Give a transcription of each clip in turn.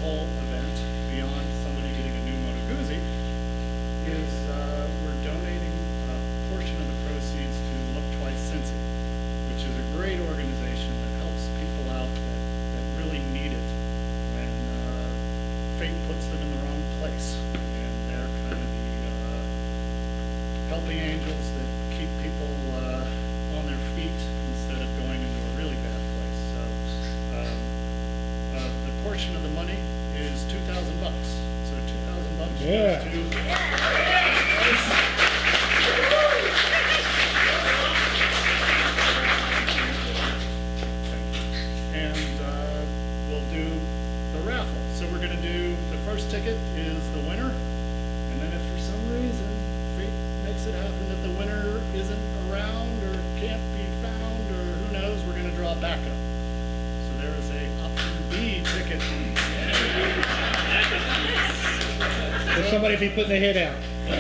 whole event, beyond somebody getting a new Moto Guzzi, is we're donating a portion of the proceeds to Look Twice Cincy, which is a great organization that helps people out that really need it when fate puts them in the wrong place. And they're kind of the helping angels that keep people on their feet instead of going into a really bad place. So the portion of the money is $2,000. So $2,000 Yeah. goes to and we'll do the raffle. So we're going to do, the first ticket is the winner, and then if for some reason fate makes it happen that the winner isn't around or can't be found or who knows, we're going to draw backup. So there is a option B ticket. Will somebody be putting the hit out? So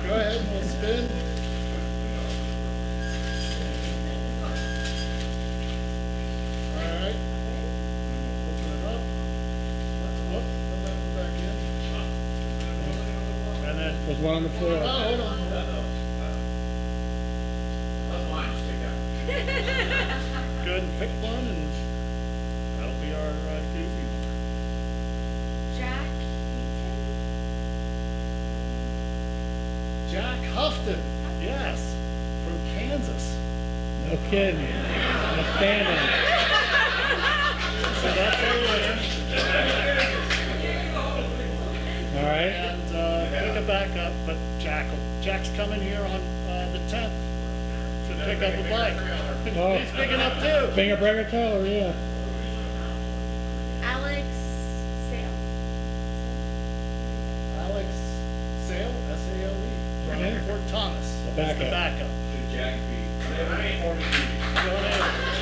go ahead and we'll spin. All right. Open it up. Whoop, put that one back in. And then, There's one on the floor. oh, hold on. Good, pick one and that'll be our Guzzi. Jack Jack Houghton, yes, from Kansas. No kidding. Outstanding. So that's our winner. All right. And pick a backup, but Jack's coming here on the 10th to pick up a bike. Oh. He's picking up too. Finger breaker teller, yeah. Alex Sale. Alex Sale, S-A-L-E, from Okay. Fort Thomas. The That's the backup. backup. Jack B. Go ahead.